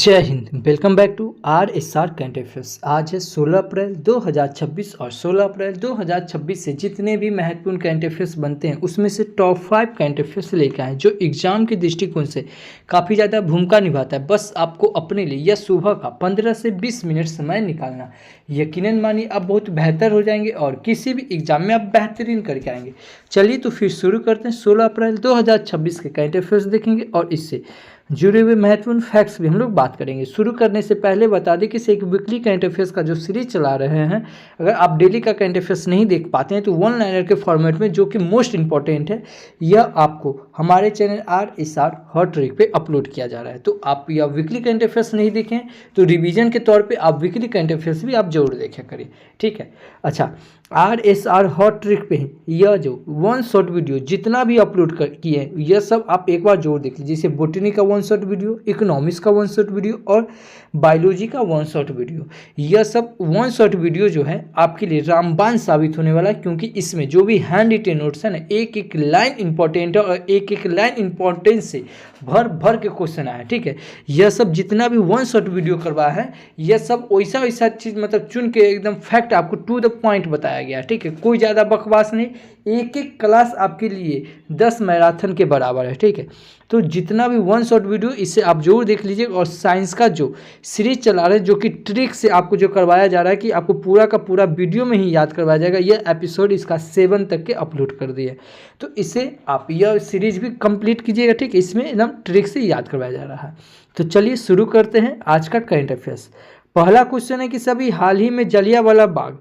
जय हिंद। Welcome back to RSR current affairs. आज है 16 अप्रैल 2026 और 16 अप्रैल 2026 से जितने भी महत्वपूर्ण करंट अफेयर्स बनते हैं उसमें से टॉप 5 करंट अफेयर्स लेकर आए जो एग्जाम के दृष्टिकोण से काफ़ी ज़्यादा भूमिका निभाता है। बस आपको अपने लिए यह सुबह का 15 से 20 मिनट समय निकालना, यकीनन मानिए आप बहुत बेहतर हो जाएंगे और किसी भी एग्जाम में आप बेहतरीन करके आएंगे। चलिए तो फिर शुरू करते हैं। 16 अप्रैल 2026 के करंट अफेयर्स देखेंगे और इससे जुड़े हुए महत्वपूर्ण फैक्ट्स भी हम लोग बात करेंगे। शुरू करने से पहले बता दें कि इसे एक वीकली करंट अफेयर्स का जो सीरीज चला रहे हैं, अगर आप डेली का करंट अफेयर्स नहीं देख पाते हैं तो वन लाइनर के फॉर्मेट में, जो कि मोस्ट इंपॉर्टेंट है, यह आपको हमारे चैनल RSR हॉट ट्रिक पे अपलोड किया जा रहा है। तो आप यह वीकली करंट अफेयर्स नहीं देखें तो रिवीजन के तौर पर आप वीकली करंट अफेयर्स भी आप जरूर देखा करिए, ठीक है। अच्छा, RSR हॉट ट्रिक पे यह जो वन शॉट वीडियो जितना भी अपलोड किए हैं यह सब आप एक बार जरूर देख लीजिए। जैसे बोटनी का वन शॉट वीडियो, इकोनॉमिक्स का वन शॉट वीडियो और बायोलॉजी का वन शॉट वीडियो, यह सब वन शॉट वीडियो जो है आपके लिए रामबाण साबित होने वाला है, क्योंकि इसमें जो भी हैंड रिटेन नोट्स है ना, एक एक लाइन इंपॉर्टेंट है और एक एक लाइन इंपॉर्टेंस से भर भर के क्वेश्चन आया, ठीक है। यह सब जितना भी वन शॉट वीडियो करवाया है यह सब वैसा वैसा चीज़ मतलब चुन के एकदम फैक्ट आपको टू द पॉइंट बताया गया, ठीक है। कोई ज़्यादा बकवास नहीं, एक एक क्लास आपके लिए 10 मैराथन के बराबर है, ठीक है। तो जितना भी वन शॉट वीडियो इसे आप जरूर देख लीजिए। और साइंस का जो सीरीज चला रहे हैं, जो कि ट्रिक से आपको जो करवाया जा रहा है कि आपको पूरा का पूरा वीडियो में ही याद करवाया जाएगा, यह एपिसोड इसका 7 तक के अपलोड कर दिए। तो इसे आप यह सीरीज भी कंप्लीट कीजिएगा, ठीक है। इसमें एकदम ट्रिक से याद करवाया जा रहा है। तो चलिए शुरू करते हैं आज का करंट अफेयर्स। पहला क्वेश्चन है कि सभी हाल ही में जलियांवाला बाग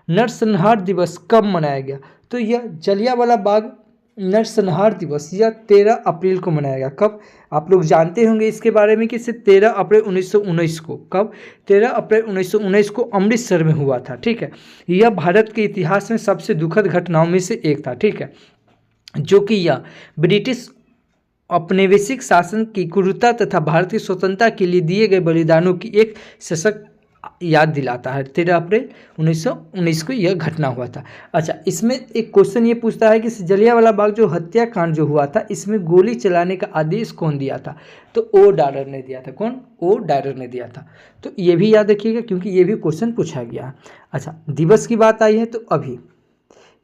नरसंहार दिवस कब मनाया गया? तो यह जलियांवाला बाग नरसंहार दिवस यह 13 अप्रैल को मनाया गया। कब? आप लोग जानते होंगे इसके बारे में कि इसे 13 अप्रैल 1919 को, कब? 13 अप्रैल 1919 को अमृतसर में हुआ था, ठीक है। यह भारत के इतिहास में सबसे दुखद घटनाओं में से एक था, ठीक है, जो कि यह ब्रिटिश औपनिवेशिक शासन की क्रूरता तथा भारत की स्वतंत्रता के लिए दिए गए बलिदानों की एक सशक्त याद दिलाता है। 13 अप्रैल 1919 को यह घटना हुआ था। अच्छा, इसमें एक क्वेश्चन ये पूछता है कि जलियांवाला बाग जो हत्याकांड जो हुआ था इसमें गोली चलाने का आदेश कौन दिया था? तो ओ डायर ने दिया था। कौन? ओ डायर ने दिया था। तो ये भी याद रखिएगा क्योंकि ये भी क्वेश्चन पूछा गया है। अच्छा, दिवस की बात आई है तो अभी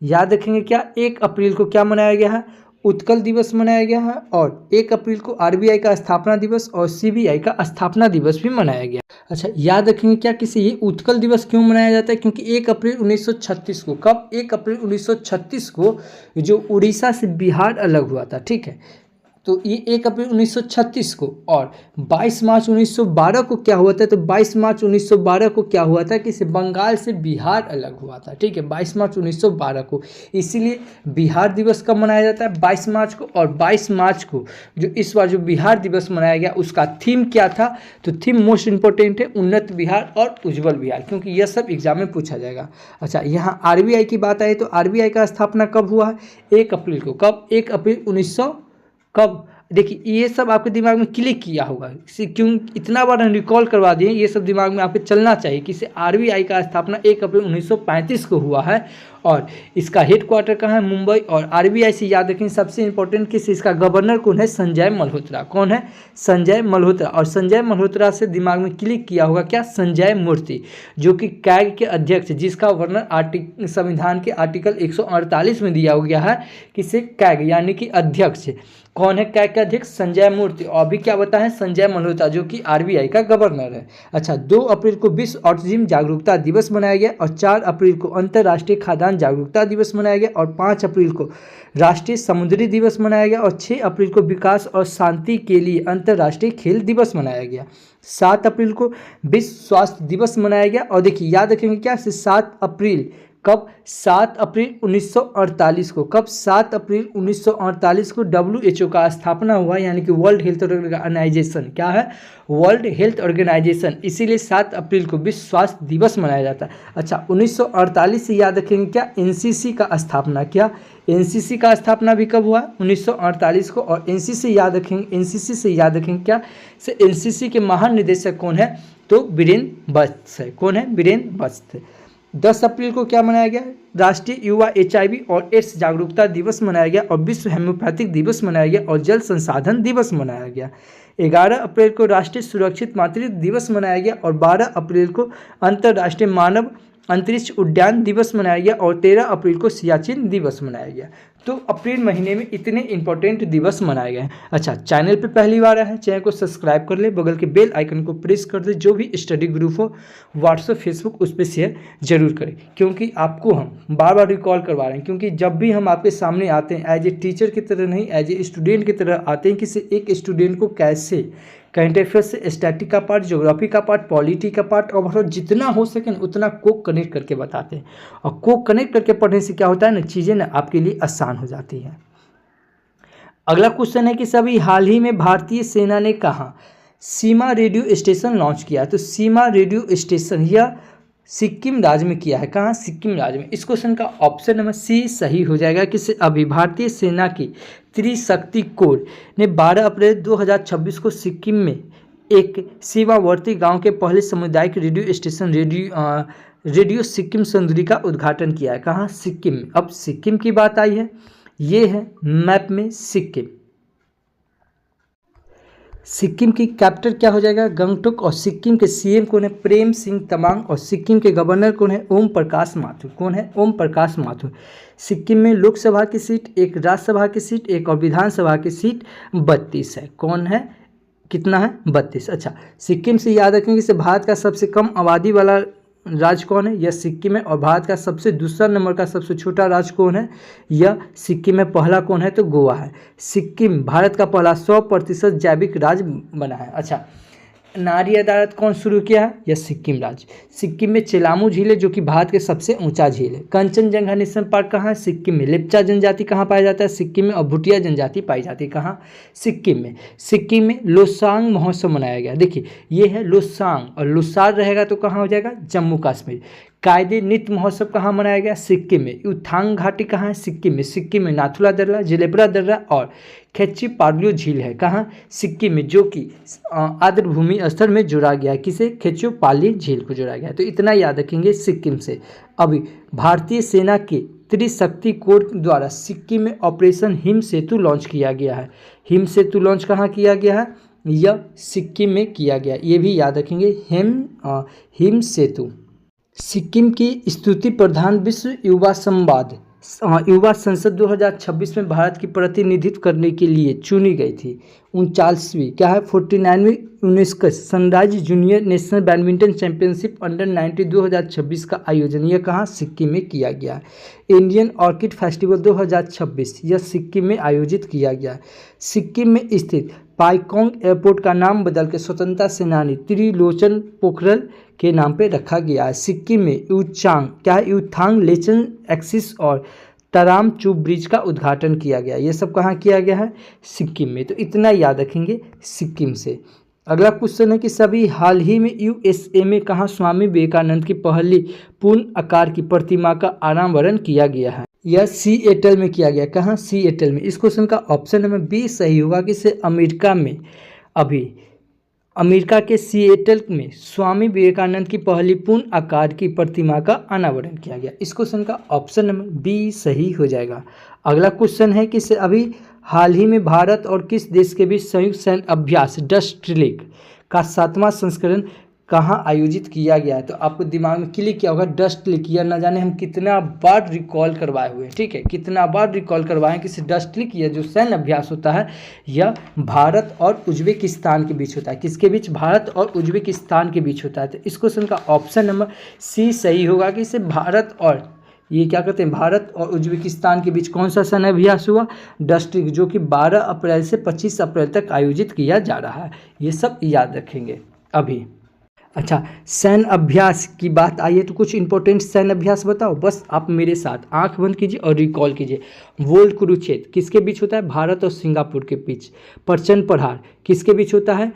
याद रखेंगे क्या 1 अप्रैल को क्या मनाया गया है? उत्कल दिवस मनाया गया है। और 1 अप्रैल को RBI का स्थापना दिवस और CBI का स्थापना दिवस भी मनाया गया। अच्छा, याद रखेंगे क्या किसी ये उत्कल दिवस क्यों मनाया जाता है? क्योंकि 1 अप्रैल 1936 को, कब? 1 अप्रैल 1936 को जो उड़ीसा से बिहार अलग हुआ था, ठीक है। तो ये 1 अप्रैल 1936 को। और 22 मार्च 1912 को क्या हुआ था? तो 22 मार्च 1912 को क्या हुआ था कि इसे बंगाल से बिहार अलग हुआ था, ठीक है, 22 मार्च 1912 को। इसीलिए बिहार दिवस कब मनाया जाता है? 22 मार्च को। और 22 मार्च को जो इस बार जो बिहार दिवस मनाया गया उसका थीम क्या था? तो थीम मोस्ट इंपॉर्टेंट है, उन्नत बिहार और उज्जवल बिहार, क्योंकि यह सब एग्जाम में पूछा जाएगा। अच्छा, यहाँ RBI की बात आई तो RBI का स्थापना कब हुआ है? 1 अप्रैल को। कब? 1 अप्रैल 1900 कब? देखिए ये सब आपके दिमाग में क्लिक किया होगा, क्यों इतना बार हम रिकॉल करवा दिए, ये सब दिमाग में आपके चलना चाहिए कि RBI का स्थापना 1 अप्रैल 1935 को हुआ है और इसका हेडक्वार्टर कहाँ है? मुंबई। और RBI से याद रखें सबसे इंपॉर्टेंट कि इसका गवर्नर कौन है? संजय मल्होत्रा। कौन है? संजय मल्होत्रा। और संजय मल्होत्रा से दिमाग में क्लिक किया होगा क्या? संजय मूर्ति, जो कि कैग के अध्यक्ष, जिसका वर्णन संविधान के आर्टिकल 148 में दिया गया है कि से कैग यानी कि अध्यक्ष। कौन है कैग का अध्यक्ष? संजय मूर्ति। और अभी क्या बताएं? संजय मल्होत्रा, जो कि RBI का गवर्नर है। अच्छा, 2 अप्रैल को विश्व ऑटिज्म जागरूकता दिवस मनाया गया और 4 अप्रैल को अंतर्राष्ट्रीय खाद्यान्न जागरूकता दिवस मनाया गया और 5 अप्रैल को राष्ट्रीय समुद्री दिवस मनाया गया और 6 अप्रैल को विकास और शांति के लिए अंतर्राष्ट्रीय खेल दिवस मनाया गया। 7 अप्रैल को विश्व स्वास्थ्य दिवस मनाया गया। और देखिए याद रखेंगे क्या 7 अप्रैल कब? 7 अप्रैल 1948 को। कब? 7 अप्रैल 1948 को WHO का स्थापना हुआ, यानी कि वर्ल्ड हेल्थ ऑर्गेनाइजेशन। क्या है? World health organization. इसीलिए 7 अप्रैल को विश्व स्वास्थ्य दिवस मनाया जाता है। अच्छा, 1948 से याद रखेंगे क्या NCC का स्थापना। क्या? NCC का स्थापना भी कब हुआ? 1948 को। और NCC से याद रखेंगे क्या से NCC के महानिदेशक कौन है? तो वीरेंद्र वत्स है। कौन है? वीरेंद्र वत्स। 10 अप्रैल को क्या मनाया गया? राष्ट्रीय युवा HIV और एड्स जागरूकता दिवस मनाया गया और विश्व हेम्योपैथिक दिवस मनाया गया और जल संसाधन दिवस मनाया गया। 11 अप्रैल को राष्ट्रीय सुरक्षित मातृत्व दिवस मनाया गया और 12 अप्रैल को अंतर्राष्ट्रीय मानव अंतरिक्ष उद्यान दिवस मनाया गया और 13 अप्रैल को सियाचिन दिवस मनाया गया। तो अप्रैल महीने में इतने इंपॉर्टेंट दिवस मनाए गए हैं। अच्छा, चैनल पे पहली बार आया है, चैनल को सब्सक्राइब कर ले, बगल के बेल आइकन को प्रेस कर दे। जो भी स्टडी ग्रुप हो व्हाट्सएप फेसबुक उस पर शेयर जरूर करें, क्योंकि आपको हम बार बार रिकॉल करवा रहे हैं। क्योंकि जब भी हम आपके सामने आते हैं एज ए टीचर की तरह नहीं, एज ए स्टूडेंट की तरह आते हैं। किसी एक स्टूडेंट को कैसे करंट अफेयर्स से स्टैटिक का पार्ट, ज्योग्राफी का पार्ट, पॉलिटी का पार्ट और जितना हो सके उतना को कनेक्ट करके बताते हैं। और को कनेक्ट करके पढ़ने से क्या होता है ना, चीज़ें ना आपके लिए आसान हो जाती हैं। अगला क्वेश्चन है कि सभी हाल ही में भारतीय सेना ने कहाँ सीमा रेडियो स्टेशन लॉन्च किया। तो सीमा रेडियो स्टेशन यह सिक्किम राज्य में किया है। कहाँ? सिक्किम राज्य में। इस क्वेश्चन का ऑप्शन नंबर सी सही हो जाएगा। कि अभी भारतीय सेना की त्रिशक्ति कोर ने 12 अप्रैल 2026 को सिक्किम में एक सीमावर्ती गांव के पहले सामुदायिक रेडियो स्टेशन रेडियो सिक्किम संदूरी का उद्घाटन किया है। कहाँ? सिक्किम में। अब सिक्किम की बात आई है, ये है मैप में सिक्किम। सिक्किम की कैपिटल क्या हो जाएगा? गंगटोक। और सिक्किम के सीएम कौन है? प्रेम सिंह तमांग। और सिक्किम के गवर्नर कौन है? ओम प्रकाश माथुर। कौन है? ओम प्रकाश माथुर। सिक्किम में लोकसभा की सीट एक, राज्यसभा की सीट एक और विधानसभा की सीट 32 है। कौन है? कितना है? 32। अच्छा, सिक्किम से याद रखेंगे कि भारत का सबसे कम आबादी वाला राज्य कौन है? यह सिक्किम है। और भारत का सबसे दूसरा नंबर का सबसे छोटा राज्य कौन है? यह सिक्किम में। पहला कौन है? तो गोवा है। सिक्किम भारत का पहला 100% जैविक राज्य बना है। अच्छा, नारी अदालत कौन शुरू किया है? यह सिक्किम राज्य। सिक्किम में चेलामू झील है जो कि भारत के सबसे ऊंचा झील है। कंचनजंगा नेशनल पार्क कहाँ है? सिक्किम में। लेप्चा जनजाति कहाँ पाया जाता है? सिक्किम में। और भूटिया जनजाति पाई जाती है कहाँ? सिक्किम में। सिक्किम में लोसांग महोत्सव मनाया गया। देखिए, ये है लोसांग और लोसार रहेगा तो कहाँ हो जाएगा? जम्मू कश्मीर। कायदे नृत्य महोत्सव कहाँ मनाया गया? सिक्किम में। युथांग घाटी कहाँ है? सिक्किम में। सिक्किम में नाथुला दर्रा, जिलेब्रा दर्रा और खेच्ची पार्लियो झील है। कहाँ? सिक्किम में, जो कि आर्द्रभूमि स्तर में जोड़ा गया है। किसे? खेच्यो पाली झील को जोड़ा गया है। तो इतना याद रखेंगे सिक्किम से। अभी भारतीय सेना के त्रिशक्ति कोर द्वारा सिक्किम में ऑपरेशन हिम सेतु लॉन्च किया गया है। हिम सेतु लॉन्च कहाँ किया गया है? यह सिक्किम में किया गया। ये भी याद रखेंगे, हिम सेतु। सिक्किम की स्तुति प्रधान विश्व युवा युवा संसद 2026 में भारत की प्रतिनिधित्व करने के लिए चुनी गई थी। 39वीं क्या है? 49वीं UNESCO sunrise junior national badminton championship under nineteen 2026 का आयोजन यह कहाँ? सिक्किम में किया गया है। इंडियन ऑर्किड फेस्टिवल 2026 यह सिक्किम में आयोजित किया गया है। सिक्किम में स्थित पाइकोंग एयरपोर्ट का नाम बदल के स्वतंत्रता सेनानी त्रिलोचन पोखरल के नाम पे रखा गया है। सिक्किम में यूचांग क्या है? यूथांग लेचन एक्सिस और तराम चूब ब्रिज का उद्घाटन किया गया। ये सब कहाँ किया गया है? सिक्किम में। तो इतना याद रखेंगे सिक्किम से। अगला क्वेश्चन है कि सभी हाल ही में यूएसए में कहाँ स्वामी विवेकानंद की पहली पूर्ण आकार की प्रतिमा का अनावरण किया गया है? यह सिएटल में किया गया। कहाँ? सिएटल में। इस क्वेश्चन का ऑप्शन नंबर बी सही होगा। कि इसे अमेरिका में, अभी अमेरिका के सिएटल में स्वामी विवेकानंद की पहली पूर्ण आकार की प्रतिमा का अनावरण किया गया। इस क्वेश्चन का ऑप्शन नंबर बी सही हो जाएगा। अगला क्वेश्चन है कि अभी हाल ही में भारत और किस देश के बीच संयुक्त सैन्य अभ्यास डस्ट लेक का 7वां संस्करण कहाँ आयोजित किया गया है? तो आपको दिमाग में क्लिक किया होगा डस्ट लेक। या न जाने हम कितना बार रिकॉल करवाए हुए हैं, ठीक है, कितना बार रिकॉल करवाएं कि डस्ट लेक या जो सैन्य अभ्यास होता है यह भारत और उज्बेकिस्तान के बीच होता है। किसके बीच? भारत और उज्बेकिस्तान के बीच होता है। तो इस क्वेश्चन का ऑप्शन नंबर सी सही होगा। कि इसे भारत और ये क्या कहते हैं? भारत और उज्बेकिस्तान के बीच कौन सा सैन्य अभ्यास हुआ? डस्ट लेक, जो कि 12 अप्रैल से 25 अप्रैल तक आयोजित किया जा रहा है। ये सब याद रखेंगे अभी। अच्छा, सैन्य अभ्यास की बात आई है तो कुछ इंपॉर्टेंट सैन्य अभ्यास बताओ। बस आप मेरे साथ आंख बंद कीजिए और रिकॉल कीजिए। वोल्ड कुरुक्षेत्र किसके बीच होता है? भारत और सिंगापुर के बीच। प्रचंड प्रहार किसके बीच होता है?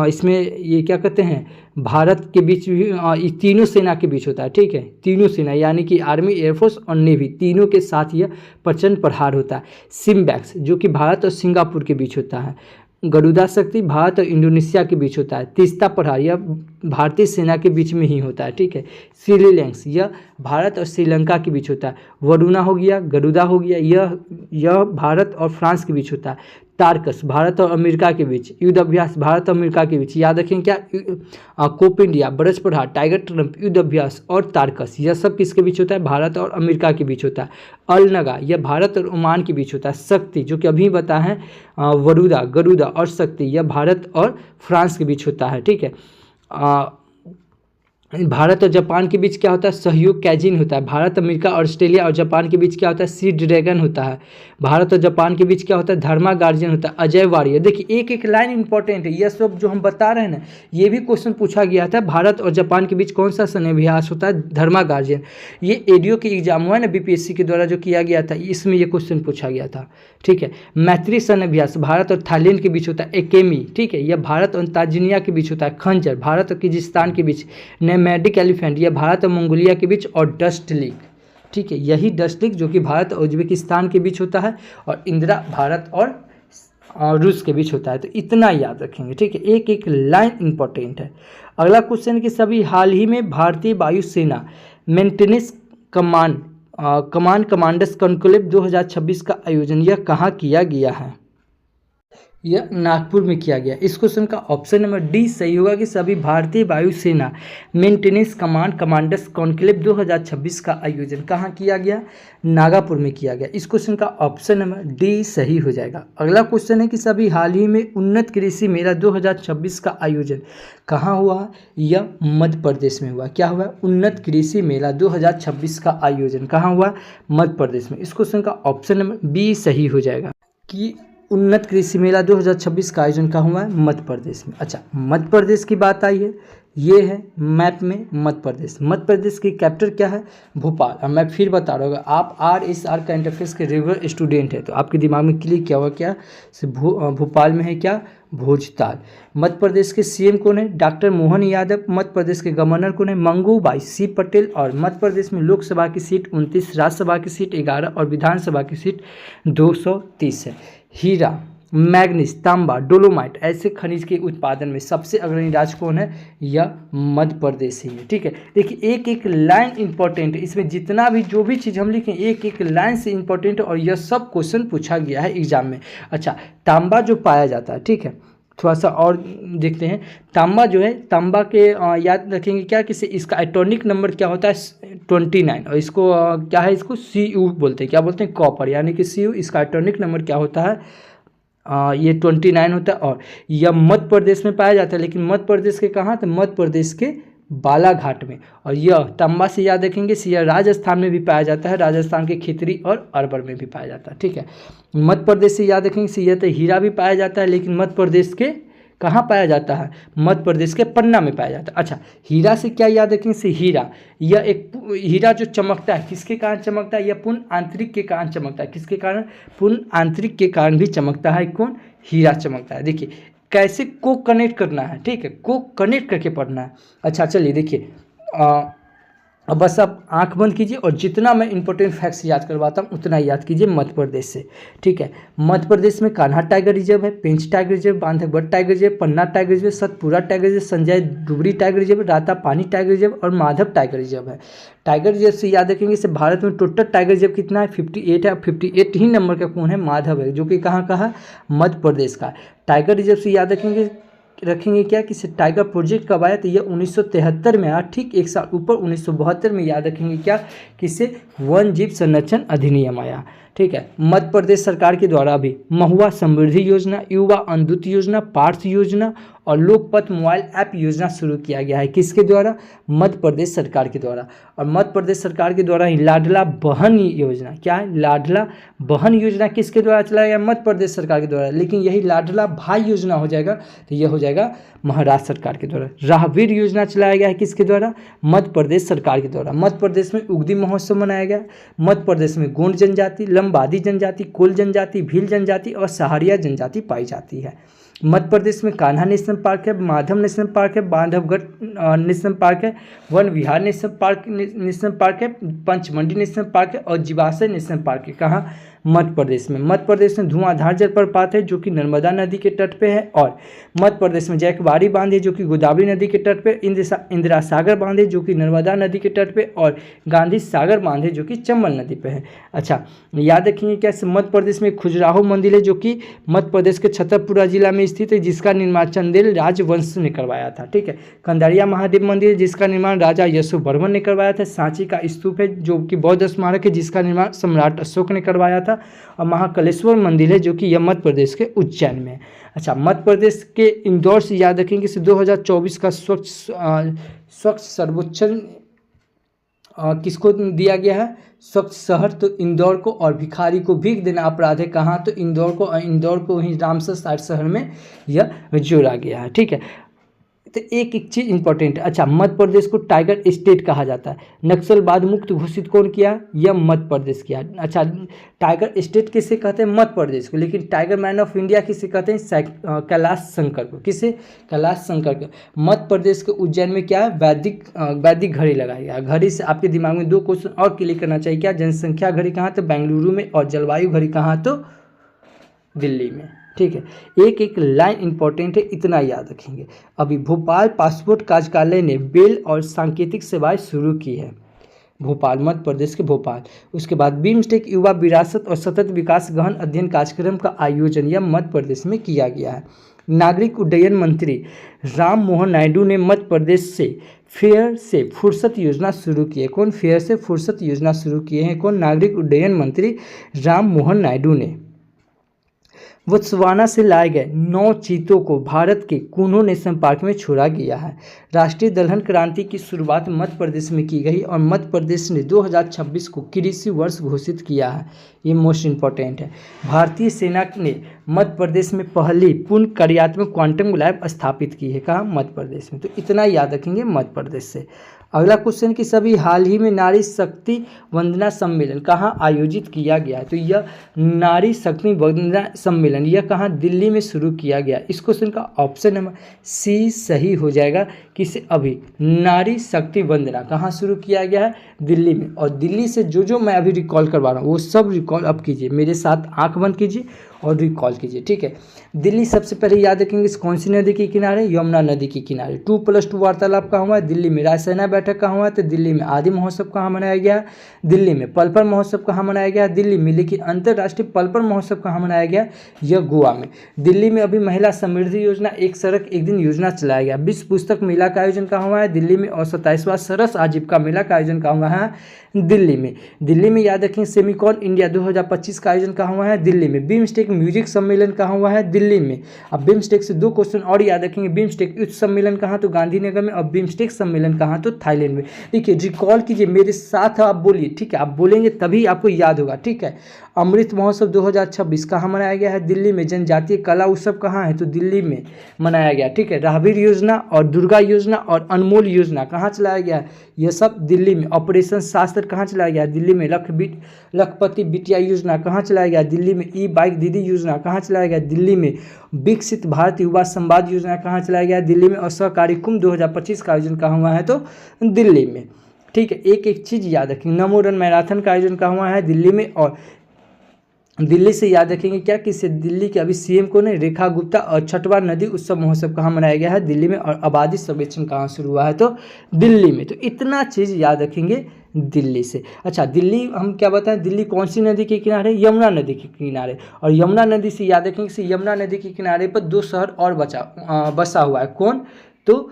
इसमें ये क्या कहते हैं? भारत के बीच भी तीनों सेना के बीच होता है, ठीक है, तीनों सेना यानी कि आर्मी, एयरफोर्स और नेवी तीनों के साथ यह प्रचंड प्रहार होता है। सिम्बैक्स जो कि भारत और सिंगापुर के बीच होता है। गरुड़ा शक्ति भारत और इंडोनेशिया के बीच होता है। तीस्ता प्रहार यह भारतीय सेना के बीच में ही होता है, ठीक है। श्रीलैंक्स यह भारत और श्रीलंका के बीच होता है। वरुणा हो गया, गरुड़ा हो गया, यह भारत और फ्रांस के बीच होता है। टार्कस भारत और अमेरिका के बीच, युद्ध अभ्यास भारत और अमेरिका के बीच, याद रखें क्या, कोप इंडिया, ब्रज प्रहार, टाइगर ट्रंप, युद्ध अभ्यास और टार्कस, यह सब किसके बीच होता है, भारत और अमेरिका के बीच होता है। अलनगा यह भारत और ओमान के बीच होता है। शक्ति जो कि अभी बता है, वरुदा, गरुदा और शक्ति यह भारत और फ्रांस के बीच होता है, ठीक है। भारत और जापान के बीच क्या होता है, सहयोग कैजिन होता है। भारत, अमेरिका, ऑस्ट्रेलिया और जापान के बीच क्या होता है, सी ड्रैगन होता है। भारत और जापान के बीच क्या होता है, धर्मा गार्जियन होता है। अजय वारियर, देखिए एक एक लाइन इंपॉर्टेंट है, यह सब जो हम बता रहे हैं ना, ये भी क्वेश्चन पूछा गया था। भारत और जापान के बीच कौन सा सन्निवेश होता है, धर्मा गार्जियन। ये एडीओ के एग्जाम हुआ है ना बीपीएससी के द्वारा जो किया गया था, इसमें ये क्वेश्चन पूछा गया था, ठीक है। मैत्री सन्निवेश भारत और थाईलैंड के बीच होता है। एकेमी, ठीक है, यह भारत और तांजानिया के बीच होता है। खंजर भारत और किर्गिस्तान के बीच। मैडिक एलिफेंट यह भारत और मंगोलिया के बीच। और डस्ट लीग, ठीक है, यही डस्ट लीग जो कि भारत और उज्बेकिस्तान के बीच होता है। और इंदिरा भारत और रूस के बीच होता है। तो इतना याद रखेंगे, ठीक है, एक एक लाइन इंपॉर्टेंट है। अगला क्वेश्चन कि सभी हाल ही में भारतीय वायुसेना मेंटेनेंस कमांडर्स कॉन्क्लेव 2026 का आयोजन यह कहाँ किया गया है, यह नागपुर में किया गया। इस क्वेश्चन का ऑप्शन नंबर डी सही होगा कि सभी भारतीय वायुसेना मेंटेनेंस कमांडर्स कॉन्क्लेव 2026 का आयोजन कहाँ किया गया, नागपुर में किया गया। इस क्वेश्चन का ऑप्शन नंबर डी सही हो जाएगा। अगला क्वेश्चन है कि सभी हाल ही में उन्नत कृषि मेला 2026 का आयोजन कहाँ हुआ, यह मध्य प्रदेश में हुआ। क्या हुआ, उन्नत कृषि मेला 2026 का आयोजन कहाँ हुआ, मध्य प्रदेश में। इस क्वेश्चन का ऑप्शन नंबर बी सही हो जाएगा कि उन्नत कृषि मेला 2026 का आयोजन कहाँ हुआ है, मध्य प्रदेश में। अच्छा, मध्य प्रदेश की बात आई है, ये है मैप में मध्य प्रदेश। मध्य प्रदेश की कैपिटल क्या है, भोपाल। अब मैं फिर बता रहा हूँ, आप RSR का इंटरफेस के रेगुलर स्टूडेंट है तो आपके दिमाग में क्लिक क्या हुआ, क्या भोपाल में है क्या, भोजताल। मध्य प्रदेश के सीएम कौन है, डॉक्टर मोहन यादव। मध्य प्रदेश के गवर्नर कौन है, मंगूबाई सी पटेल। और मध्य प्रदेश में लोकसभा की सीट 29, राज्यसभा की सीट 11 और विधानसभा की सीट 230 है। हीरा, मैग्नीज, तांबा, डोलोमाइट ऐसे खनिज के उत्पादन में सबसे अग्रणी राज्य कौन है, यह मध्य प्रदेश ही है, ठीक है। देखिए एक एक लाइन इंपॉर्टेंट है, इसमें जितना भी जो भी चीज़ हम लिखें एक एक लाइन से इंपॉर्टेंट है और यह सब क्वेश्चन पूछा गया है एग्जाम में। अच्छा, तांबा जो पाया जाता है, ठीक है, थोड़ा सा और देखते हैं। तांबा जो है, तांबा के याद रखेंगे क्या, किसी इसका एटॉमिक नंबर क्या होता है, 29। और इसको क्या है, इसको Cu बोलते हैं, क्या बोलते हैं, कॉपर, यानी कि Cu। इसका एटॉमिक नंबर क्या होता है, ये 29 होता है। और यह मध्य प्रदेश में पाया जाता है, लेकिन मध्य प्रदेश के कहाँ, तो मध्य प्रदेश के बालाघाट में। और यह तांबा से याद रखेंगे, यह राजस्थान में भी पाया जाता है, राजस्थान के खितरी और अरवल में भी पाया जाता है, ठीक है। मध्य प्रदेश से याद रखेंगे, यह तो हीरा भी पाया जाता है, लेकिन मध्य प्रदेश के कहाँ पाया जाता है, मध्य प्रदेश के पन्ना में पाया जाता है। अच्छा, हीरा से क्या याद रखेंगे, से हीरा, यह एक हीरा जो चमकता है किसके कारण चमकता है, यह पूर्ण आंतरिक के कारण चमकता है। किसके कारण, पूर्ण आंतरिक के कारण भी चमकता है, कौन, हीरा चमकता है। देखिए कैसे को कनेक्ट करना है, ठीक है, को कनेक्ट करके पढ़ना है। अच्छा चलिए देखिए, अब बस आप आंख बंद कीजिए और जितना मैं इंपॉर्टेंट फैक्ट्स याद करवाता हूँ उतना याद कीजिए मध्य प्रदेश से, ठीक है। मध्य प्रदेश में कान्हा टाइगर रिजर्व है, Pench tiger reserve, Bandhavgarh tiger reserve, Panna tiger reserve, Satpura tiger reserve, Sanjay Dubri tiger reserve, Ratapani tiger reserve और माधव टाइगर रिजर्व है। टाइगर रिजर्व से याद रखेंगे, इसे भारत में टोटल टाइगर रिजर्व कितना है, 58 है। 58 ही नंबर का कौन है, माधव है, जो कि कहाँ का है, मध्य प्रदेश का। टाइगर रिजर्व से याद रखेंगे क्या कि टाइगर प्रोजेक्ट कब आया, तो यह 1973 में आया, ठीक एक साल ऊपर 1972 में याद रखेंगे क्या कि इससे वन जीव संरक्षण अधिनियम आया, ठीक है। मध्य प्रदेश सरकार के द्वारा भी महुआ समृद्धि योजना, युवा अंधुत योजना, पार्थ योजना और लोकपथ मोबाइल ऐप योजना शुरू किया गया है। किसके द्वारा, मध्य प्रदेश सरकार के द्वारा। और मध्य प्रदेश सरकार के द्वारा ही लाडला बहन योजना, क्या है, लाडला बहन योजना किसके द्वारा चलाया गया, मध्य प्रदेश सरकार के द्वारा। लेकिन यही लाडला भाई योजना हो जाएगा तो यह हो जाएगा महाराष्ट्र सरकार के द्वारा। राहवीर योजना चलाया गया है किसके द्वारा, मध्य प्रदेश सरकार के द्वारा। मध्य प्रदेश में उगदी महोत्सव मनाया गया। मध्य प्रदेश में गोंड जनजाति, लंबादी जनजाति, कोल जनजाति, भील जनजाति और सहारिया जनजाति पाई जाती है। मध्य प्रदेश में कान्हा नेशनल पार्क है, माधव नेशनल पार्क है, बांधवगढ़ नेशनल पार्क है, वन विहार नेशनल पार्क है, पंचमंडी नेशनल पार्क है और जीवाशय नेशनल पार्क है। कहाँ, मध्य प्रदेश में। मध्य प्रदेश में धुआंधार जलप्रपात है जो कि नर्मदा नदी के तट पे है, और मध्य प्रदेश में जैकवाड़ी बांध है जो कि गोदावरी नदी के तट पे, इंदिरा सागर बांध है जो कि नर्मदा नदी के तट पे, और गांधी सागर बांध है जो कि चंबल नदी पे है। अच्छा, याद रखिए कैसे मध्य प्रदेश में खजुराहो मंदिर है जो कि मध्य प्रदेश के छतरपुरा जिला में स्थित है, जिसका निर्माण चंदेल राजवंश ने करवाया था। ठीक है, कंदरिया महादेव मंदिर है जिसका निर्माण राजा यशोवर्मन ने करवाया था। सांची का स्तूप है जो कि बौद्ध स्मारक है जिसका निर्माण सम्राट अशोक ने करवाया था। और महाकालेश्वर मंदिर है जो कि यह मध्य प्रदेश के उज्जैन में है। अच्छा, मध्य प्रदेश के इंदौर से याद रखेंगे कि 2024 का स्वच्छ सर्वेक्षण किसको दिया गया है? स्वच्छ शहर तो इंदौर को, और भिखारी को भीख देना अपराध है कहाँ? तो इंदौर को ही रामसर साइट शहर में यह जोड़ा गया है। ठीक है, तो एक एक चीज़ इंपॉर्टेंट है। अच्छा, मध्य प्रदेश को टाइगर स्टेट कहा जाता है। नक्सलवाद मुक्त घोषित कौन किया? यह मध्य प्रदेश किया। अच्छा, टाइगर स्टेट किसे कहते हैं? मध्य प्रदेश को। लेकिन टाइगर मैन ऑफ इंडिया किसे कहते हैं? कैलाश शंकर को। किसे? कैलाश शंकर को। मध्य प्रदेश के उज्जैन में क्या है? वैदिक घड़ी लगाया गया। घड़ी से आपके दिमाग में 2 क्वेश्चन और क्लियर करना चाहिए। क्या? जनसंख्या घड़ी कहाँ? तो बेंगलुरु में। और जलवायु घड़ी कहाँ? तो दिल्ली में। ठीक है, एक एक लाइन इंपॉर्टेंट है, इतना याद रखेंगे। अभी भोपाल पासपोर्ट कार्यालय ने बेल और सांकेतिक सेवाएं शुरू की है। भोपाल, मध्य प्रदेश के भोपाल। उसके बाद बिम्स्टेक युवा विरासत और सतत विकास गहन अध्ययन कार्यक्रम का आयोजन यह मध्य प्रदेश में किया गया है। नागरिक उड्डयन मंत्री राम मोहन नायडू ने मध्य प्रदेश से फेयर से फुर्सत योजना शुरू की है। कौन? फेयर से फुर्सत योजना शुरू किए हैं कौन? नागरिक उड्डयन मंत्री राम मोहन नायडू ने। बोत्सवाना से लाए गए 9 चीतों को भारत के कूनो नेशनल पार्क में छोड़ा गया है। राष्ट्रीय दलहन क्रांति की शुरुआत मध्य प्रदेश में की गई और मध्य प्रदेश ने 2026 को कृषि वर्ष घोषित किया है। ये मोस्ट इम्पॉर्टेंट है। भारतीय सेना ने मध्य प्रदेश में पहली पूर्ण कार्यात्मक क्वांटम लैब स्थापित की है। कहाँ? मध्य प्रदेश में। तो इतना याद रखेंगे मध्य प्रदेश से। अगला क्वेश्चन कि सभी हाल ही में नारी शक्ति वंदना सम्मेलन कहाँ आयोजित किया गया है? तो यह नारी शक्ति वंदना सम्मेलन यह कहाँ? दिल्ली में शुरू किया गया। इस क्वेश्चन का ऑप्शन नंबर सी सही हो जाएगा। किसे? अभी नारी शक्ति वंदना कहाँ शुरू किया गया है? दिल्ली में। और दिल्ली से जो मैं अभी रिकॉल करवा रहा हूँ वो सब रिकॉल अब कीजिए, मेरे साथ आंख बंद कीजिए और रिकॉल कीजिए। ठीक है, दिल्ली सबसे पहले याद रखेंगे कौन सी नदी के किनारे? यमुना नदी के किनारे। 2+2 वार्तालाप कहाँ हुआ है? दिल्ली में। राजसेना बैठक कहाँ हुआ है? तो दिल्ली में। आदि महोत्सव कहाँ मनाया गया? दिल्ली में। पलपर महोत्सव कहाँ मनाया गया? दिल्ली में। लेकिन अंतर्राष्ट्रीय पलपर महोत्सव कहाँ मनाया गया? यह गोवा में। दिल्ली में अभी महिला समृद्धि योजना, एक सड़क एक दिन योजना चलाया गया। विश्व पुस्तक मेला का आयोजन कहाँ हुआ है? दिल्ली में। और 27वां सरस आजीविका मेला का आयोजन कहाँ हुआ है? दिल्ली में। दिल्ली में याद रखें सेमिकॉन इंडिया 2025 का आयोजन कहाँ हुआ है? दिल्ली में। बिम्स्टेक म्यूजिक सम्मेलन कहाँ हुआ है? दिल्ली में। अब बिम्स्टेक से 2 क्वेश्चन और याद रखेंगे। बिम्स्टेक युद्ध सम्मेलन कहाँ? तो गांधीनगर में। और बिम्स्टेक सम्मेलन कहाँ? तो थाईलैंड में। देखिए, रिकॉल कीजिए, मेरे साथ आप बोलिए। ठीक है, आप बोलेंगे तभी आपको याद होगा। ठीक है, अमृत महोत्सव 2026 कहाँ मनाया गया है? दिल्ली में। जनजातीय कला उत्सव कहाँ है? तो दिल्ली में मनाया गया। ठीक है, राहबीर योजना और दुर्गा योजना और अनमोल योजना कहाँ चलाया गया है? यह सब दिल्ली में। ऑपरेशन शास्त्र कहाँ चलाया गया? दिल्ली में। लखपति बिटिया योजना कहाँ चलाया गया? दिल्ली में। ई बाइक दीदी योजना कहाँ चलाया गया? दिल्ली में। विकसित भारत युवा संवाद योजना कहाँ चलाया गया? दिल्ली में। और सहकारी कुंभ 2025 का आयोजन कहाँ हुआ है? तो दिल्ली में। ठीक है, एक एक चीज़ याद रखेंगे। नमो रन मैराथन का आयोजन कहाँ हुआ है? दिल्ली में। और दिल्ली से याद रखेंगे क्या? किससे? दिल्ली के अभी सीएम को ने रेखा गुप्ता। और छठवां नदी उत्सव महोत्सव कहाँ मनाया गया है? दिल्ली में। और आबादी सर्वेक्षण कहाँ शुरू हुआ है? तो दिल्ली में। तो इतना चीज़ याद रखेंगे दिल्ली से। अच्छा, दिल्ली हम क्या बताएं? दिल्ली कौन सी नदी के किनारे? यमुना नदी के किनारे। और यमुना नदी से याद रखेंगे कि यमुना नदी के किनारे पर 2 शहर और बसा हुआ है। कौन? तो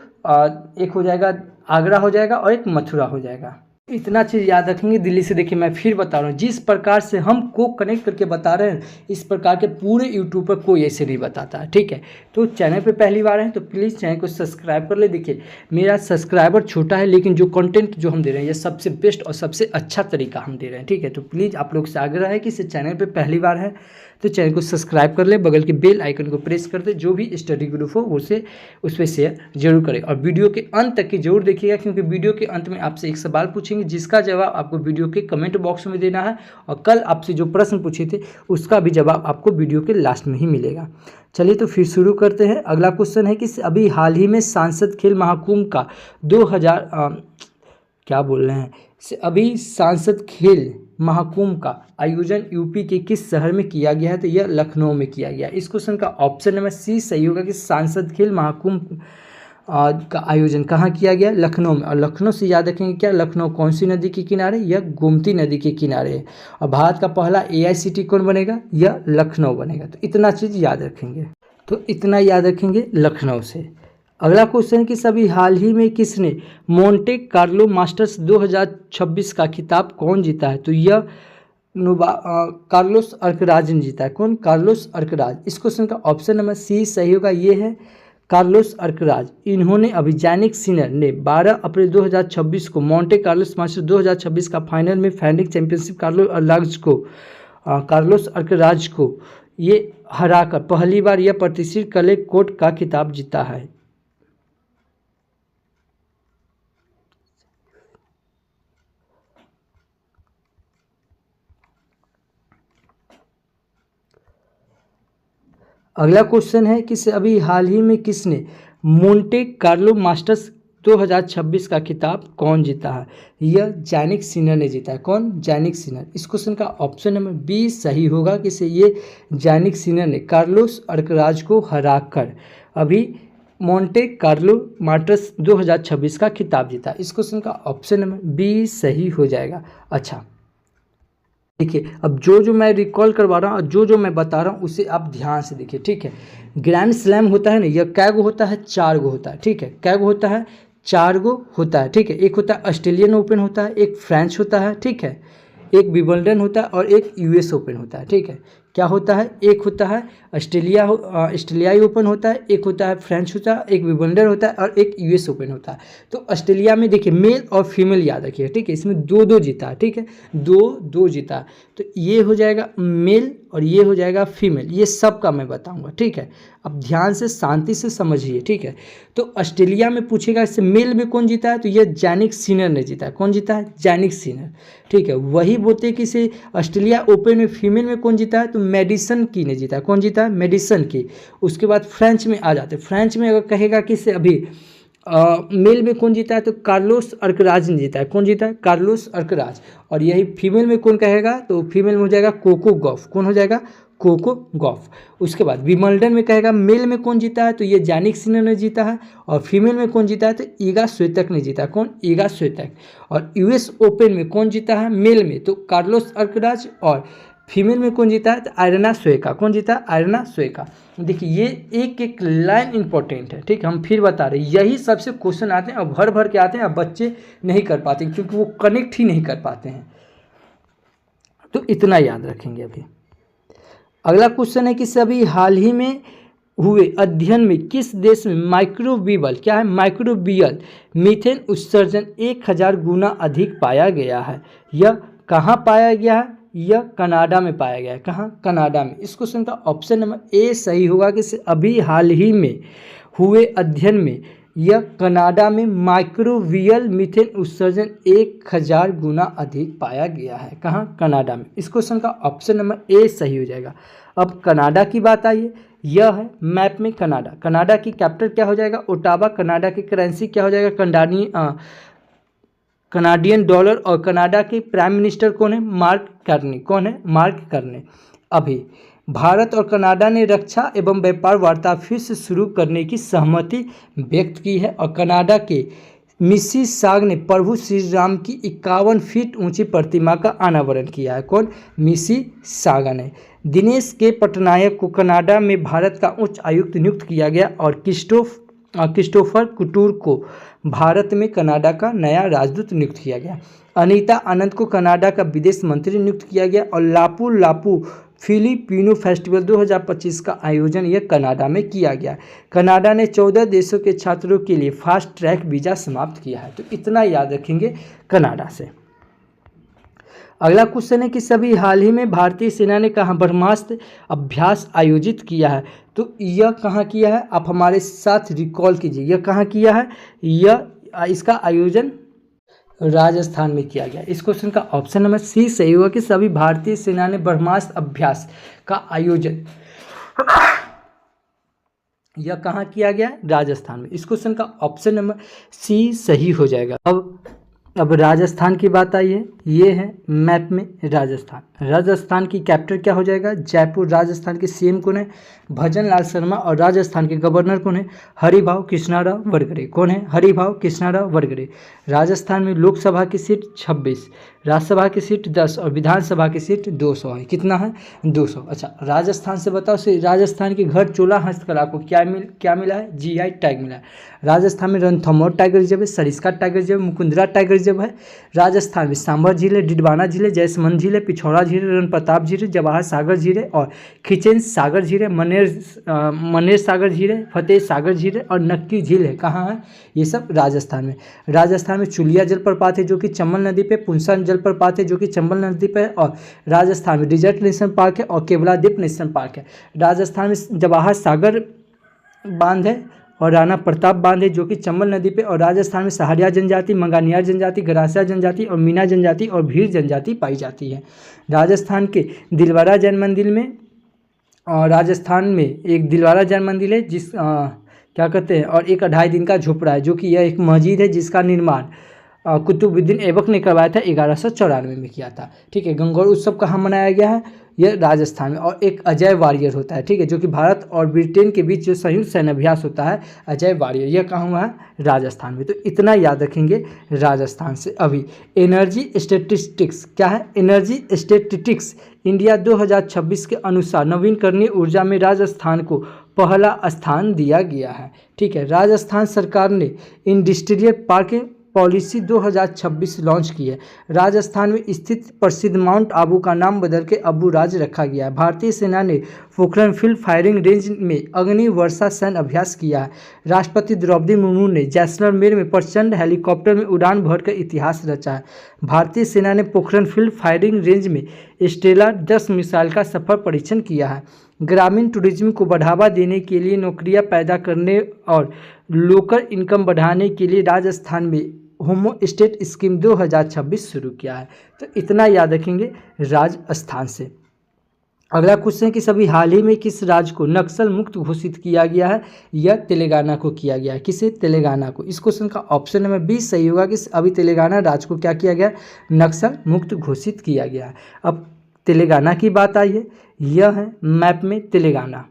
एक हो जाएगा आगरा हो जाएगा और एक मथुरा हो जाएगा। इतना चीज़ याद रखेंगे दिल्ली से। देखिए, मैं फिर बता रहा हूँ, जिस प्रकार से हम को कनेक्ट करके बता रहे हैं इस प्रकार के पूरे यूट्यूब पर कोई ऐसे नहीं बताता है। ठीक है, तो चैनल पे पहली बार है तो प्लीज़ चैनल को सब्सक्राइब कर ले। देखिए, मेरा सब्सक्राइबर छोटा है लेकिन जो कंटेंट जो हम दे रहे हैं ये सबसे बेस्ट और सबसे अच्छा तरीका हम दे रहे हैं। ठीक है, तो प्लीज़ आप लोग से आग्रह है कि इस चैनल पर पहली बार है तो चैनल को सब्सक्राइब कर ले, बगल के बेल आइकन को प्रेस कर दे। जो भी स्टडी ग्रुप हो उसे उस पर शेयर जरूर करें और वीडियो के अंत तक की जरूर देखिएगा, क्योंकि वीडियो के अंत में आपसे एक सवाल पूछेंगे जिसका जवाब आपको वीडियो के कमेंट बॉक्स में देना है। और कल आपसे जो प्रश्न पूछे थे उसका भी जवाब आपको वीडियो के लास्ट में ही मिलेगा। चलिए तो फिर शुरू करते हैं। अगला क्वेश्चन है कि अभी हाल ही में सांसद खेल महाकुंभ का 2000 क्या बोल रहे हैं अभी सांसद खेल महाकुंभ का आयोजन यूपी के किस शहर में किया गया है? तो यह लखनऊ में किया गया। इस क्वेश्चन का ऑप्शन नंबर सी सही होगा कि सांसद खेल महाकुंभ का आयोजन कहाँ किया गया? लखनऊ में। और लखनऊ से याद रखेंगे क्या? लखनऊ कौन सी नदी के किनारे? यह गोमती नदी के किनारे है। और भारत का पहला AICTE कौन बनेगा? यह लखनऊ बनेगा। तो इतना चीज़ याद रखेंगे, तो इतना याद रखेंगे लखनऊ से। अगला क्वेश्चन कि सभी हाल ही में किसने मोंटे कार्लो मास्टर्स 2026 का खिताब कौन जीता है? तो यह कार्लोस अल्कराज ने जीता है। कौन? Carlos Alcaraz. इस क्वेश्चन का ऑप्शन नंबर सी सही होगा, ये है कार्लोस अल्कराज। इन्होंने अभी जैनिक सिनर ने 12 अप्रैल 2026 को मोंटे कार्लोस मास्टर्स 2026 का फाइनल में फैंडिंग चैंपियनशिप कार्लोस अल्कराज को ये हराकर पहली बार यह प्रतिष्ठित क्ले कोर्ट का खिताब जीता है। अगला क्वेश्चन है कि अभी हाल ही में किसने मोंटे कार्लो मास्टर्स 2026 का खिताब कौन जीता है? यह जैनिक सिनर ने जीता है। कौन? Jannik Sinner. इस क्वेश्चन का ऑप्शन नंबर बी सही होगा कि ये जैनिक सिनर ने कार्लोस अल्कराज को हराकर अभी मोंटे कार्लो मास्टर्स 2026 का खिताब जीता। इस क्वेश्चन का ऑप्शन नंबर बी सही हो जाएगा। अच्छा देखिए, अब जो मैं रिकॉल करवा रहा हूँ और जो मैं बता रहा हूँ उसे आप ध्यान से देखिए, ठीक है। ग्रैंड स्लैम होता है ना, यह कै गो होता है? 4 गो होता है, ठीक है। कै गो होता है? 4 गो होता है, ठीक है। एक होता है ऑस्ट्रेलियन ओपन होता है, एक फ्रेंच होता है, ठीक है, एक विंबलडन होता है और एक US ओपन होता है, ठीक है। क्या होता है? एक होता है ऑस्ट्रेलियाई ओपन होता है, एक होता है फ्रेंच होता है, एक विंबलडन होता है और एक US ओपन होता है। तो ऑस्ट्रेलिया में देखिए मेल और फीमेल याद रखिए, ठीक है। इसमें 2-2 जीता है, ठीक है, 2-2 जीता है। तो ये हो जाएगा मेल और ये हो जाएगा फीमेल, ये सब का मैं बताऊंगा, ठीक है। अब ध्यान से शांति से समझिए, ठीक है। तो ऑस्ट्रेलिया में पूछेगा इससे मेल में कौन जीता है? तो यह जैनिक सिनर ने जीता है। कौन जीता है? जैनिक सिनर, ठीक है। वही बोलते हैं कि इसे ऑस्ट्रेलिया ओपन में फीमेल में कौन जीता है? तो मेडिसन की ने जीता है। कौन जीता है? मेडिसन की। उसके बाद फ्रेंच में आ जाते हैं। फ्रेंच में अगर कहेगा कि इसे अभी मेल में कौन जीता है? तो कार्लोस अल्कराज ने जीता है। कौन जीता है? Carlos Alcaraz. और यही फीमेल में कौन कहेगा? तो फीमेल में हो जाएगा कोको गॉफ। कौन हो जाएगा? Coco Gauff. उसके बाद विंबलडन में कहेगा मेल में कौन जीता है? तो ये जैनिक सिनर ने जीता है। और फीमेल में कौन जीता है? तो ईगा स्विएतेक ने जीता है। कौन? ईगा स्विएतेक। और US ओपन में कौन जीता है मेल में? तो कार्लोस अल्कराज। और फीमेल में कौन जीता है? तो आयरना सोएका। कौन जीता है? आयरना सोएका। देखिए ये एक एक लाइन इंपॉर्टेंट है, ठीक है। हम फिर बता रहे हैं, यही सबसे क्वेश्चन आते हैं और भर भर के आते हैं, अब बच्चे नहीं कर पाते क्योंकि वो कनेक्ट ही नहीं कर पाते हैं। तो इतना याद रखेंगे। अभी अगला क्वेश्चन है कि सभी हाल ही में हुए अध्ययन में किस देश में माइक्रोबियल, क्या है? माइक्रोबियल मीथेन उत्सर्जन 1000 गुना अधिक पाया गया है। यह कहाँ पाया गया है? यह कनाडा में पाया गया है। कहाँ? कनाडा में। इस क्वेश्चन का ऑप्शन नंबर ए सही होगा कि अभी हाल ही में हुए अध्ययन में यह कनाडा में माइक्रोबियल मीथेन उत्सर्जन 1000 गुना अधिक पाया गया है। कहाँ? कनाडा में। इस क्वेश्चन का ऑप्शन नंबर ए सही हो जाएगा। अब कनाडा की बात आई है, यह है मैप में कनाडा। कनाडा की कैपिटल क्या हो जाएगा? ओटावा। कनाडा की करेंसी क्या हो जाएगा? Canadian dollar. और कनाडा के प्राइम मिनिस्टर कौन है? Mark Carney. कौन है? Mark Carney. अभी भारत और कनाडा ने रक्षा एवं व्यापार वार्ता फिर से शुरू करने की सहमति व्यक्त की है। और कनाडा के मिसिसागा ने प्रभु श्री राम की 51 फीट ऊंची प्रतिमा का अनावरण किया है। कौन? मिसिसागा ने। दिनेश के पटनायक को कनाडा में भारत का उच्च आयुक्त नियुक्त किया गया। और क्रिस्टोफर कुटूर को भारत में कनाडा का नया राजदूत नियुक्त किया गया। अनीता आनंद को कनाडा का विदेश मंत्री नियुक्त किया गया। और लापू लापू फिलिपिनो फेस्टिवल 2025 का आयोजन यह कनाडा में किया गया। कनाडा ने 14 देशों के छात्रों के लिए फास्ट ट्रैक वीज़ा समाप्त किया है। तो इतना याद रखेंगे कनाडा से। अगला क्वेश्चन है कि सभी हाल ही में भारतीय सेना ने कहाँ ब्रह्मास्त्र अभ्यास आयोजित किया है? तो यह कहाँ किया है? आप हमारे साथ रिकॉल कीजिए, यह कहाँ किया है? इसका आयोजन राजस्थान में किया गया। इस क्वेश्चन का ऑप्शन नंबर सी सही होगा कि सभी भारतीय सेना ने ब्रह्मास्त्र अभ्यास का आयोजन यह कहाँ किया गया? राजस्थान में। इस क्वेश्चन का ऑप्शन नंबर सी सही हो जाएगा। अब अब राजस्थान की बात आई है, ये है मैप में राजस्थान। राजस्थान की कैपिटल क्या हो जाएगा? जयपुर। राजस्थान के सीएम कौन है? भजन लाल शर्मा। और राजस्थान के गवर्नर कौन है? हरिभाऊ कृष्णाराव वरकड़े। कौन है? हरिभाऊ कृष्णाराव वरकड़े। राजस्थान में लोकसभा की सीट 26, राज्यसभा की सीट 10 और विधानसभा की सीट 200 है। कितना है? 200। अच्छा, राजस्थान से बताओ राजस्थान की घर चोला हस्तकला को क्या मिला है? जीआई टैग मिला है। राजस्थान में रणथंभौर टाइगर रिजर्व है, Sariska tiger reserve, Mukundra tiger reserve है। राजस्थान में सांभर झील है, डिडवाना झील है, जयसमंद झील है, पिछौरा झील है, रणप्रताप झील है, जवाहर सागर झील है और खिचेन सागर झील है, मनेर सागर झील है, फतेह सागर झील है और नक्की झील है। कहाँ है? ये सब राजस्थान में। राजस्थान में चुलिया जलप्रपात है जो कि चंबल नदी पे, पुंसा जलप्रपात है जो कि चंबल नदी पे है और राजस्थान में डिजर्ट नेशनल पार्क है और केवलादीप नेशनल पार्क है। राजस्थान में जवाहर सागर बांध है और राणा प्रताप बांध है जो कि चंबल नदी पे और राजस्थान में सहारिया जनजाति, मंगानियार जनजाति, गरासिया जनजाति और मीना जनजाति और भीड़ जनजाति पाई जाती है। राजस्थान के दिलवारा जैन मंदिर में और राजस्थान में एक दिलवारा जैन मंदिर है क्या कहते हैं, और एक 2.5 दिन का झोपड़ा है जो कि यह एक मस्जिद है जिसका निर्माण कुतुबुद्दीन ऐबक ने करवाया था, 1194 में किया था। ठीक है। गंगौर उत्सव कहाँ मनाया गया है? यह राजस्थान में। और एक अजय वारियर होता है, ठीक है, जो कि भारत और ब्रिटेन के बीच जो संयुक्त सैन्य अभ्यास होता है, अजय वारियर, यह कहाँ हुआ है? राजस्थान में। तो इतना याद रखेंगे राजस्थान से। अभी एनर्जी स्टैटिस्टिक्स क्या है? एनर्जी स्टैटिस्टिक्स इंडिया 2026 के अनुसार नवीकरणीय ऊर्जा में राजस्थान को पहला स्थान दिया गया है। ठीक है। राजस्थान सरकार ने इंडस्ट्रियल पार्क पॉलिसी 2026 लॉन्च की है। राजस्थान में स्थित प्रसिद्ध माउंट आबू का नाम बदल के अबू राज रखा गया है। भारतीय सेना ने पोखरण फील्ड फायरिंग रेंज में अग्नि वर्षा सैन्य अभ्यास किया है। राष्ट्रपति द्रौपदी मुर्मू ने जैसलमेर में प्रचंड हेलीकॉप्टर में उड़ान भरकर इतिहास रचा है। भारतीय सेना ने पोखरण फील्ड फायरिंग रेंज में स्टेला 10 मिसाइल का सफल परीक्षण किया है। ग्रामीण टूरिज्म को बढ़ावा देने के लिए, नौकरियां पैदा करने और लोकल इनकम बढ़ाने के लिए राजस्थान में होमो स्टेट स्कीम 2026 शुरू किया है। तो इतना याद रखेंगे राजस्थान से। अगला क्वेश्चन है कि सभी हाल ही में किस राज्य को नक्सल मुक्त घोषित किया गया है? यह तेलंगाना को किया गया है। किसे? तेलंगाना को। इस क्वेश्चन का ऑप्शन नंबर 20 सही होगा कि अभी तेलंगाना राज्य को क्या किया गया? नक्सल मुक्त घोषित किया गया है। अब तेलंगाना की बात आई है, यह है मैप में तेलंगाना।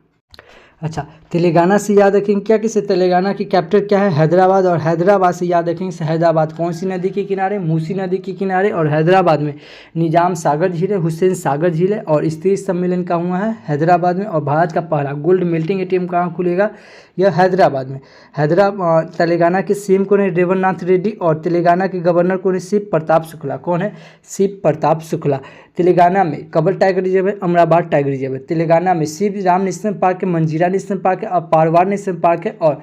अच्छा, तेलंगाना से याद रखेंगे क्या? किसे? तेलंगाना की कैपिटल क्या है? हैदराबाद। और हैदराबाद से याद रखेंगे हैदराबाद कौन सी नदी के किनारे? मूसी नदी के किनारे। और हैदराबाद में निजाम सागर झील है, हुसैन सागर झील है और स्त्री सम्मेलन कहाँ हुआ है? हैदराबाद में। और भारत का पहला गोल्ड मेल्टिंग एटीएम कहाँ खुलेगा? यह हैदराबाद में। तेलंगाना के सीएम कौन है? रेवंत नाथ रेड्डी। और तेलंगाना के गवर्नर कौन है? शिव प्रताप शुक्ला। कौन है? शिव प्रताप शुक्ला। तेलंगाना में कब्बल टाइगर रिजर्व है, अमराबाद टाइगर रिजर्व है। तेलंगाना में श्री राम नेशनल पार्क है, मंजीरा नेशनल पार्क है और पारवार नेशनल पार्क है। और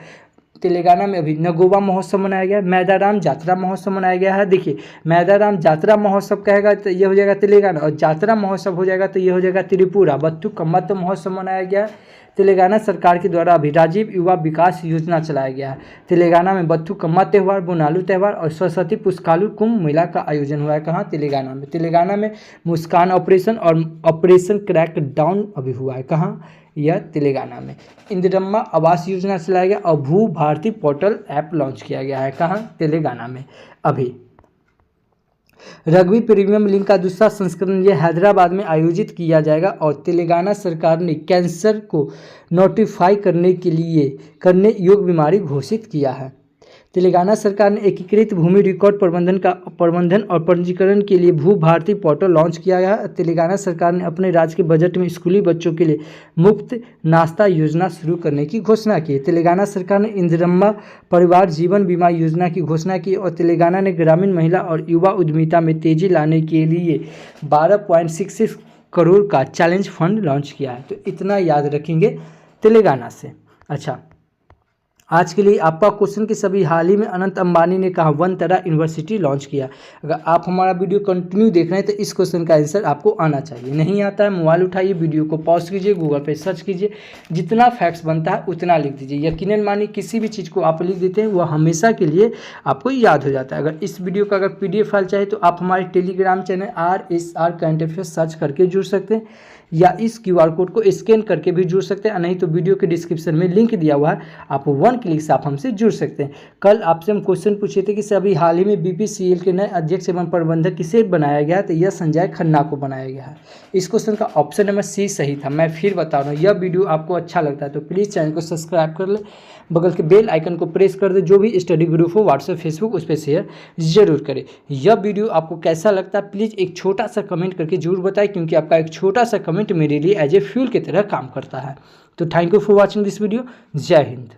तेलंगाना में अभी नगोबा महोत्सव मनाया गया है, मैदाराम जात्रा महोत्सव मनाया गया है। देखिए, मैदाराम जात्रा महोत्सव कहेगा तो ये हो जाएगा तेलंगाना, और जात्रा महोत्सव हो जाएगा तो ये हो जाएगा त्रिपुरा। बथुकम्मा महोत्सव मनाया गया है। तेलंगाना सरकार के द्वारा अभी राजीव युवा विकास योजना चलाया गया है। तेलंगाना में बथुकम्मा त्यौहार, बोनालू त्यौहार और सरस्वती पुष्कालू कुंभ मेला का आयोजन हुआ है। कहाँ? तेलंगाना में। तेलंगाना में मुस्कान ऑपरेशन और ऑपरेशन क्रैक डाउन अभी हुआ है। कहाँ? यह तेलंगाना में। इंदिरम्मा आवास योजना चलाया गया और भू भारती पोर्टल ऐप लॉन्च किया गया है। कहाँ? तेलंगाना में। अभी रग्बी प्रीमियम लीग का दूसरा संस्करण यह हैदराबाद में आयोजित किया जाएगा। और तेलंगाना सरकार ने कैंसर को नोटिफाई करने योग्य बीमारी घोषित किया है। तेलंगाना सरकार ने एकीकृत भूमि रिकॉर्ड प्रबंधन और पंजीकरण के लिए भू भारती पोर्टल लॉन्च किया गया है। तेलंगाना सरकार ने अपने राज्य के बजट में स्कूली बच्चों के लिए मुफ्त नाश्ता योजना शुरू करने की घोषणा की। तेलंगाना सरकार ने इंदिरम्मा परिवार जीवन बीमा योजना की घोषणा की। और तेलंगाना ने ग्रामीण महिला और युवा उद्यमिता में तेजी लाने के लिए 12.66 करोड़ का चैलेंज फंड लॉन्च किया है। तो इतना याद रखेंगे तेलंगाना से। अच्छा, आज के लिए आपका क्वेश्चन कि सभी हाल ही में अनंत अंबानी ने कहा वनतरा यूनिवर्सिटी लॉन्च किया। अगर आप हमारा वीडियो कंटिन्यू देख रहे हैं तो इस क्वेश्चन का आंसर आपको आना चाहिए। नहीं आता है, मोबाइल उठाइए, वीडियो को पॉज कीजिए, गूगल पे सर्च कीजिए, जितना फैक्ट्स बनता है उतना लिख दीजिए। यकीनन मानिए किसी भी चीज़ को आप लिख देते हैं वह हमेशा के लिए आपको याद हो जाता है। अगर इस वीडियो का अगर PDF फाइल चाहिए तो आप हमारे Telegram channel RSR current affairs search करके जुड़ सकते हैं, या इस QR कोड को स्कैन करके भी जुड़ सकते हैं। नहीं तो वीडियो के डिस्क्रिप्शन में लिंक दिया हुआ है, आप 1 1 क्लिक से आप हमसे जुड़ सकते हैं। कल आपसे हम क्वेश्चन पूछे थे कि सभी हाल ही में BPCL के नए अध्यक्ष एवं प्रबंधक किसे बनाया गया, तो यह संजय खन्ना को बनाया गया है। इस क्वेश्चन का ऑप्शन नंबर सी सही था। मैं फिर बता रहा हूँ, यह वीडियो आपको अच्छा लगता है तो प्लीज़ चैनल को सब्सक्राइब कर ले, बगल के बेल आइकन को प्रेस कर दे। जो भी स्टडी ग्रुप हो व्हाट्सएप फेसबुक उस पर शेयर जरूर करें। यह वीडियो आपको कैसा लगता है प्लीज़ एक छोटा सा कमेंट करके जरूर बताएं, क्योंकि आपका एक छोटा सा कमेंट मेरे लिए एज ए फ्यूल की तरह काम करता है। तो thank you for watching this video. जय हिंद।